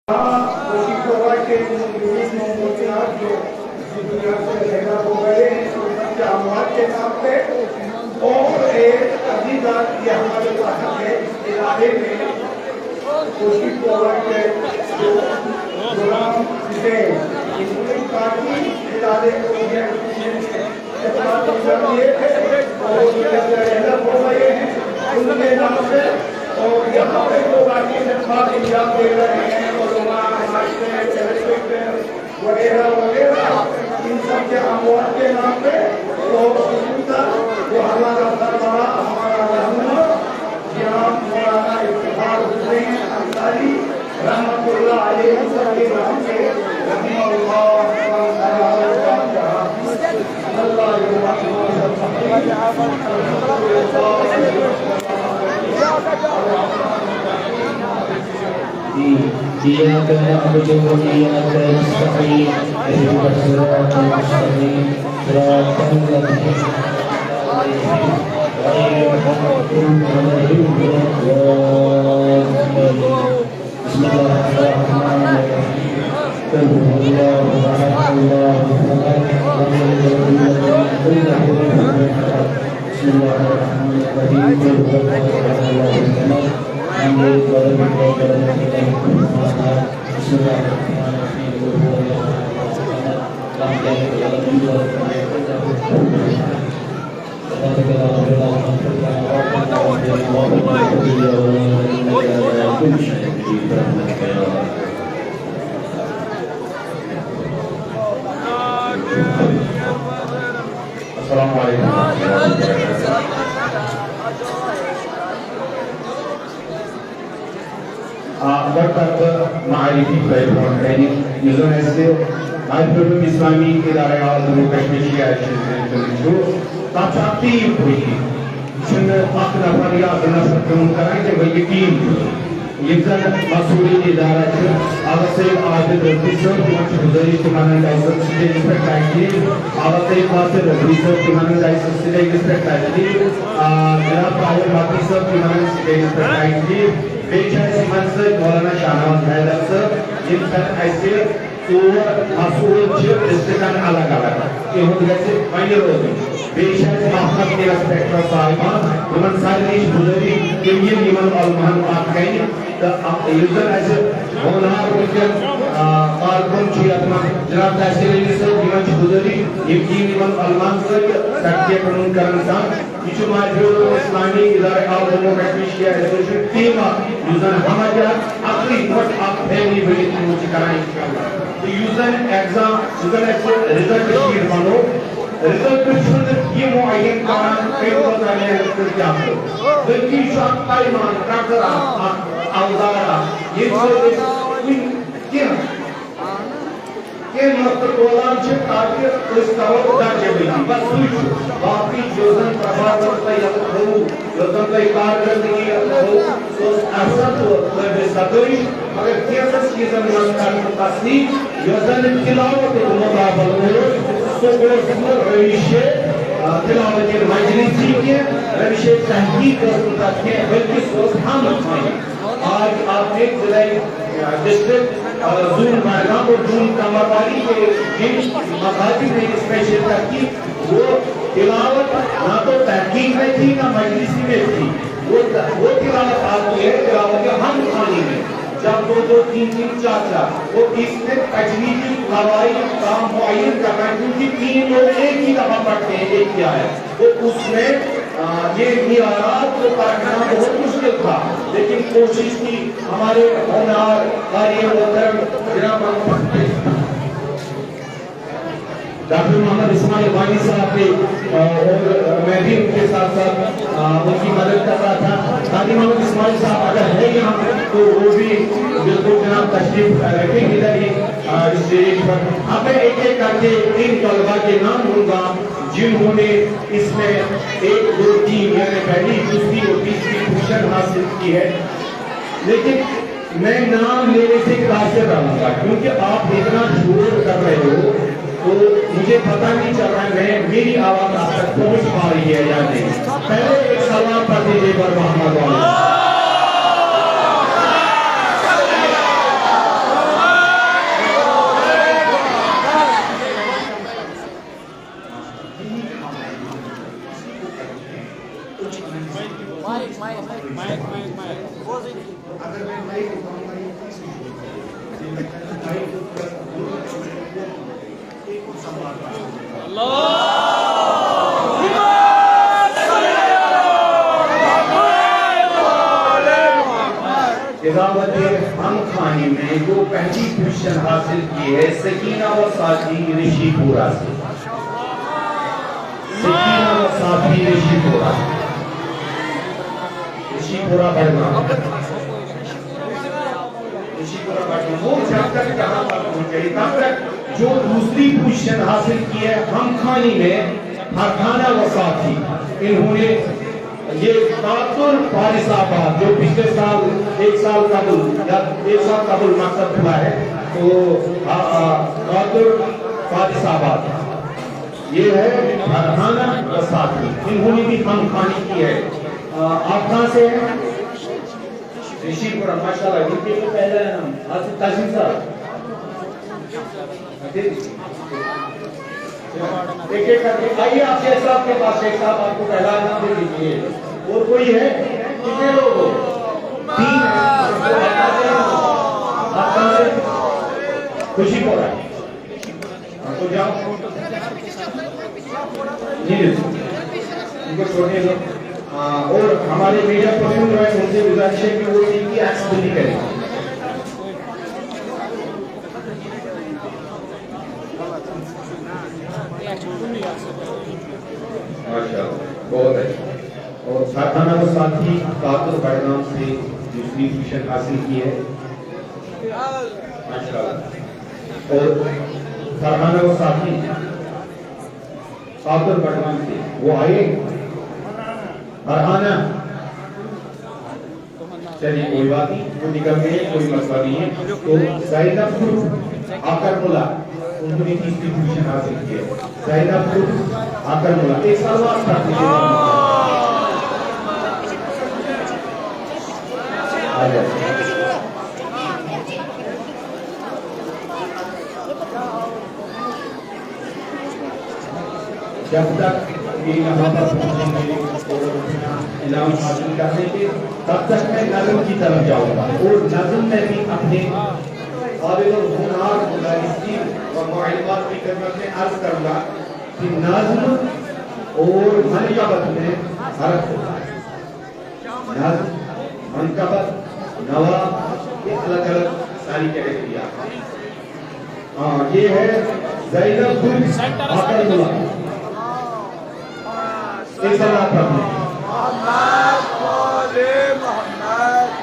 اور ایک عزیزات یہ ہمارے پاس ہے ادارے میں کوشش پروائڈ کے جو غلام حسین اسکول پارٹی ادارے کو یہ تھے اور ڈیولپ ہو گئے ہیں ان کے نام سے اور یہاں پہ جو باقی خدمات انجام دے رہے ہیں علماء وغیرہ وغیرہ ان سب کے اموات کے نام پہ جو ہمارا سربراہ ہمارا رہنما جناب مولانا افتخار حسین انصاری رحمۃ اللہ علیہ سب کے نام سے رحمہ اللہ إياك نعبد وإياك نستعين اهدنا الصراط المستقيم صراط الذين غير المغضوب عليهم ولا الضالين بسم الله الرحمن الرحيم قل هو الله أحد الله الصمد لم يلد ولم يولد له كفوا أحد بسم الله الرحمن الرحيم قل هو الله أحد الله الصمد لم يلد ولم يولد ولم يكن له كفوا أحد بسم الله الرحمن الرحيم قل هو الله أحد الله الصمد لم يلد ولم يولد ولم يكن له كفوا أحد تبارك الله ربنا وتعالى وعلى كل شيء قدير برحمتك يا رب. السلام عليكم ورحمة الله وبركاته. برکت معرفی پلیٹفارم ٹریننگ یوزر ایسے معرفت اسلامی ادارہ اعظم کشمیر تاچاتی ہوئی چھن اک نفر یا دو نفر کم کرائیں کہ وہ یقین یکزن مسئولی ادارہ چھن آغا سید عادل رضی صاحب تیمان چھو گزاری تیمانن ڈائسر سٹے جسپیکٹ آئیے آغا سید فاصل رضی صاحب تیمانن ڈائسر سٹے جسپیکٹ آئیے جناب طاہر باقی صاحب تیمانن سٹے جسپیکٹ آئیے بیچہ ایسی منصر مولانا شاہنواز حیدر صاحب جن پر ایسے طور مسئول چھپ ڈسٹرکٹان الگ الگ یہ ہوں جیسے پہلے روزی بیشہ محمد کے رسپیکٹر صاحبان ومن سارنیش بزرگی کیمین ایمان علمان پاک گئی یوزر ایسے ہونہار رکھن کارکن چھیتنا جناب تحصیل علی صاحب ایمان بزرگی یمکین ایمان علمان صاحب سکتے قانون کرنسان یہ معرفت اسلامی ادارہ اعظم کشمیر ایسوسیشن تیمہ یوزر ہمارا اپنی وقت آپ پھیلی بلی تیموچی کرائیں انشاءاللہ تو یوزر ایگزام یوزر ایسے رزلٹ شیر بنو رزلٹ شیر یہ معین کاران کئی وقت آنے رزلٹ کیا کرو بلکی شاک قائمان کارترہ آوزارہ یہ سوچ کیا کہ مطلب اولاد چھے تاکہ اس طور درجہ بلی بس ہوئی چھو باقی جوزن پربادر تا یقت ہو جوزن تا کارگردگی ہو تو احسن تو بے صدوش مگر کیسس چیزن منکر تصنیف جوزن تلاوت مقابل ہو تو گوزن رویشے تلاوت مجلسی کے رویشے تحقیق کرتا ہے بلکہ سوز ہم اٹھائیں آج آپ ایک ضلعی ڈسٹرکٹ زون مائرام اور زون کمروالی کے جن مقاصد میں اس میں شرکت کی وہ تلاوت نہ تو تحقیق میں تھی نہ مجلسی میں تھی وہ تلاوت آتی ہے تلاوت ہم خانی میں جب دو دو تین تین چار چار وہ اس میں تجویدی قواعد کام معین کرنا ہے کیونکہ تین لوگ ایک ہی دفعہ پڑھتے ہیں ایک کیا ہے تو اس میں یہ معیارات کو پرکھنا بہت مشکل تھا لیکن کوشش کی ہمارے ہونہار قاری محترم جناب ڈاکٹر محمد اسماعیل وانی صاحب نے اور میں بھی ان کے ساتھ ساتھ ان کی مدد کر رہا تھا قاری محمد اسماعیل صاحب اگر ہے یہاں تو وہ بھی بالکل جناب تشریف رکھیں ادھر ہی اسٹیج پر اب میں ایک ایک کر کے تین طلبہ کے نام لوں گا جنہوں نے اس میں ایک دو تین یعنی پہلی دوسری اور تیسری پوزیشن حاصل کی ہے لیکن میں نام لینے سے قاصر رہوں گا کیونکہ آپ اتنا شور کر رہے ہو تو مجھے پتہ نہیں چل رہا ہے میری آواز آپ تک پہنچ پا رہی ہے یا نہیں پہلے ایک سلام پڑھ دیجیے پر محمد تلاوت ہم خانی میں جو پہلی پوزیشن حاصل کی ہے سکینہ و ساتھی رشی پورا سے، سکینہ و ساتھی رشی پورا، رشی پورا بڑھنا، رشی پورا بڑھنا، وہ جب تک جہاں پر پہنچے تب تک جو دوسری پوزیشن حاصل کی ہے ہم خانی میں فرحانہ و ساتھی، انہوں نے یہ قاتل فارس آباد جو پچھلے سال ایک سال قبل مقصد ہوا ہے تو قاتل فارس آباد یہ ہے فرحانہ و ساتھی، انہوں نے بھی ہم خانی کی ہے۔ آپ کہاں سے ہیں؟ رشی پورا، ماشاءاللہ، ان کے پہلا نام حاصل تاجم صاحب، ایک ایک کر کے آئیے آپ شیخ صاحب کے پاس، شیخ صاحب آپ کو پہلا نام دے دیجیے۔ اور کوئی ہے؟ کتنے لوگ ہو؟ تین ہے، خوشی کو رہا ہے تو جاؤ ان کو چھوڑنے دو۔ اور ہمارے میڈیا پرسن جو ہے ان سے گزارش ہے کہ وہ ان کی ایکس بندی کریں۔ بہت اچھا۔ اور فرحانہ و ساتھی قاتل بڑگام سے دوسری پوزیشن حاصل کی ہے، ماشاءاللہ۔ اور فرحانہ و ساتھی قاتل بڑگام سے وہ آئے، فرحانہ چلیے کوئی بات نہیں، وہ نکل گئے، کوئی مسئلہ نہیں ہے۔ تو زینب گروپ آکر ملا، انہوں نے تیسری پوزیشن حاصل کی ہے، زینب گروپ آکر ملا، ایک سلوات کرتے ہیں جب تک یہ یہاں پر پہنچیں گے انعام حاصل کرنے کے، تب تک میں نظم کی طرف جاؤں گا، اور نظم میں بھی اپنے قابل الہنار مدرسین و معلمات کی خدمت میں عرض کروں گا کہ نظم اور منقبت میں فرق ہوتا ہے۔ نظم، منقبت، نوا، یہ الگ الگ ساری کیٹیگریاں ہیں۔ یہ ہے زینب گروپ آکر ملا، ایک سلام پڑھنے محمد والے محمد۔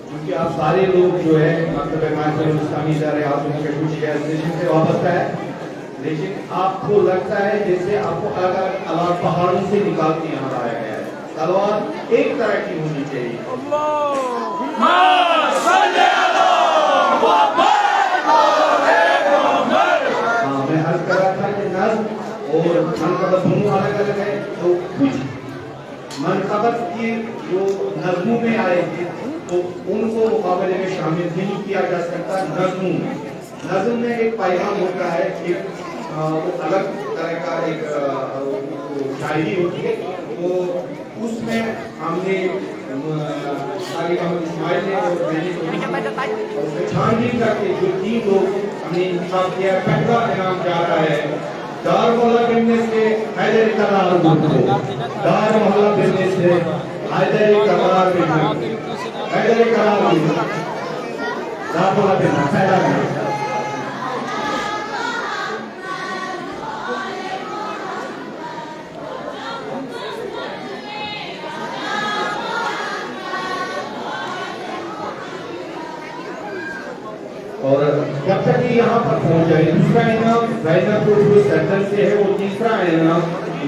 کیونکہ آپ سارے لوگ جو ہے مکتب محفل اسلامی ادارے آزم کے کچھ ایسوسیشن سے وابستہ ہے، لیکن آپ کو لگتا ہے جیسے آپ کو الگ الگ پہاڑوں سے نکال کے یہاں لایا گیا ہے۔ تلوار ایک طرح کی ہونی چاہیے۔ میں عرض کر رہا تھا کہ نظم اور منقبت دونوں الگ الگ ہے، تو کچھ منقبت کی جو نظموں میں آئے تھے تو ان کو مقابلے میں شامل نہیں کیا جا سکتا نظموں میں۔ نظم میں ایک پیغام ہوتا ہے، ایک وہ الگ طرح کا ایک شاعری ہوتی ہے، تو اس میں ہم نے علی محمد اسماعیل نے اور میں نے چھان بین کر کے جو تین لوگ ہم نے انتخاب کیا۔ پہلا انعام جا رہا ہے دار مولا بننے سے حیدر قرار بننے، دار مولا بننے سے حیدر قرار بننے، حیدر قرار بننے، دار مولا بننا پہلا انعام۔ اور جب تک یہ یہاں پر پہنچ جائے، دوسرا انعام زینب گروپ جو سینٹر سے ہے، وہ تیسرا انعام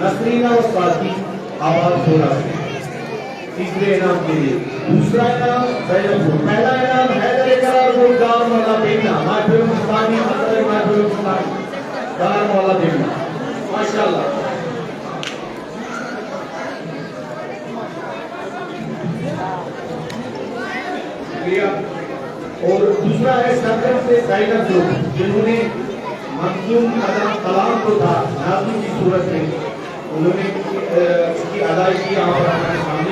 نسرینہ و ساتھی آباد شورا سے تیسرے انعام کے لیے، دوسرا انعام زینب گروپ، پہلا انعام حیدر قرار گروپ دار مولا بیگنا، محفل اسلامی محفل اسلامی دار مولا بیگنا، ماشاءاللہ۔ شکریہ۔ اور دوسرا ہے سرکر سے زینب گروپ، جنہوں نے منظوم کلام کو تھا نازمی کی صورت میں، انہوں نے اس کی ادائیگی یہاں پر ہمارے سامنے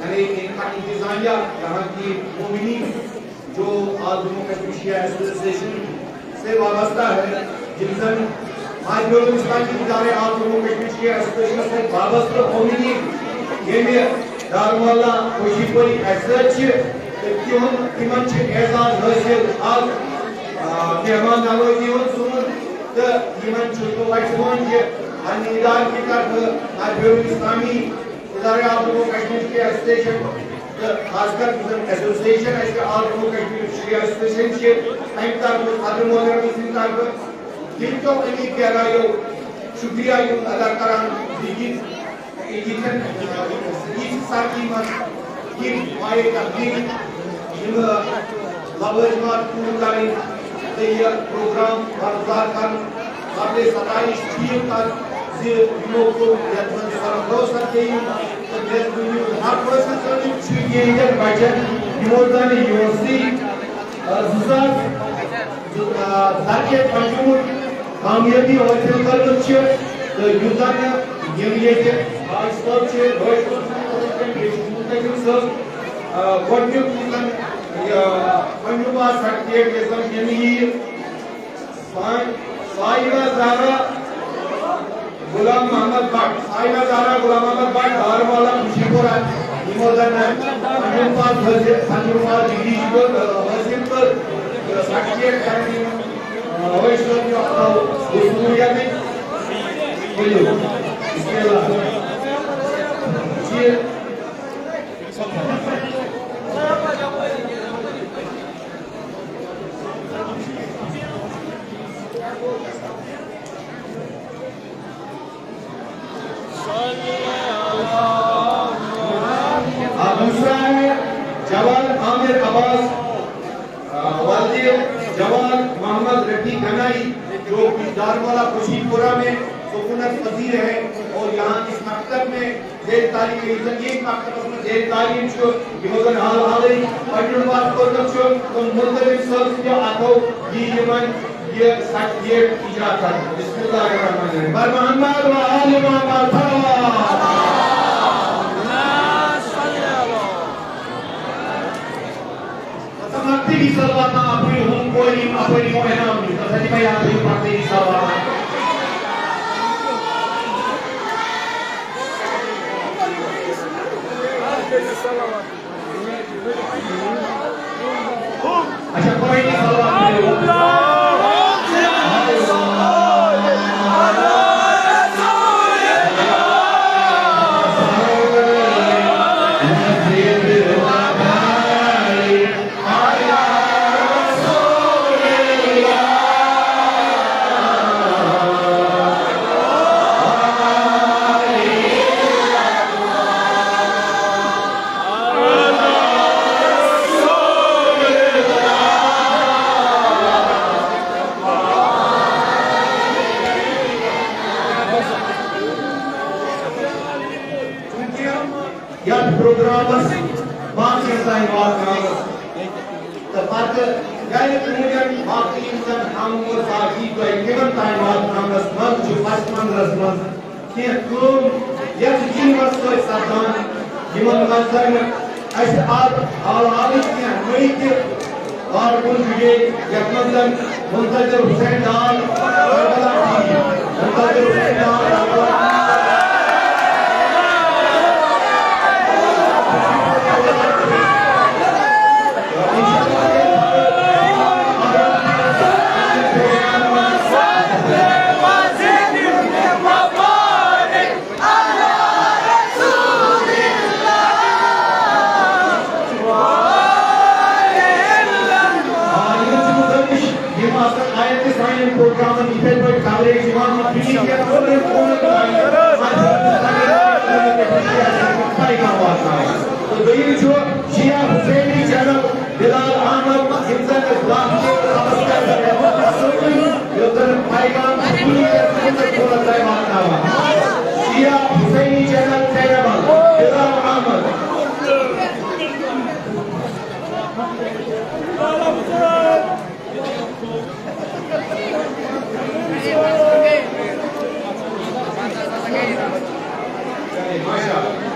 یعنی ان کا انتظامیہ یہاں کی مومنین جو آل جموں کشمیر شیعہ ایسوسیشن سے وابستہ ہے جن آج اسلامی ادارے آل جموں کشمیر شیعہ ایسوسیشن سے وابستہ مومنین یہ دارمولہ خوشی پوری ایسوچ تمن اعزاز حاصل آج مہمان نوازی سن تو ان ادارے کی طرف آج اسلامی ادارے آل جموں کشمیر شیعہ ایسوسیشن خاص کر ایسوسیشن آل جموں کشمیر شیعہ ایسوسیشن تمہیں طرف صدر محترم سن طرف دل تو امید گہرائیو شکریہ ادا کران ساتھی من یہ مائے تقدیم لوازمات پور کریں یہ پروگرام برقرار کر قبل 27 ٹھیک کر زموں کو یتمن سرفروست دیں ہر پرسن یہ بچن یوزن یونیورسٹی درجے پنجم کامیابی حاصل کرنے تو یوزن یہ آج صاحب گۄڈنیُک پنجم سرٹیفکیٹ یہِ سایبہ زہرا غلام محمد but سایبہ Zahra Ghulam Muhammad but دارمولہ خوشی پورہ یمو زن پنجم پاس ڈگری حاصل کر سرٹیفکیٹ کرنی ہوئے صٲب وصولیہ میں بولو بسم اللہ دوسرا ہے جوان عامر عباس والد جوان محمد رفیع گنائی جو دارمولہ خوشی پورہ میں سکونت پذیر ہے اور یہاں اس مکتب میں زیر تعلیم ایک مکتب میں زیر تعلیم چھو یمن حال حالی پڑھن وات کرن چھو تو ملتزم صاحب جو آتھو یہ سرٹیفکیٹ اجرا کر بسم اللہ الرحمن الرحیم بر محمد و آل محمد سماعتی کی صلوات اپنی ہم کوئی اپنی مہنام نہیں تو سچ میں یاد نہیں پڑھتے کی صلوات اچھا کوئی نہیں صلوات پروگرامس باقی سائن واتناوس تو پتہ گھر کھولن باقی ہم اور باقی تو تمن تام واتناوس من پس منظرس من کینٛہہ یتھ جیٖونس سۭتۍ سپدان یمن منٛز زن اسہِ حالٕچ کینٛہہ نٔے تہِ کارکُن جُڑے یتھ منٛز زن منتظر حسین ڈار منتظر حسین ڈار پروگرام ایتھے پہ کاوریج ایمان کی کیا کھولے تو دویم جو شیعہ حسینی چینل بلال احمد انسان اسلام کے پیغام شیعہ حسینی چینل بلال احمد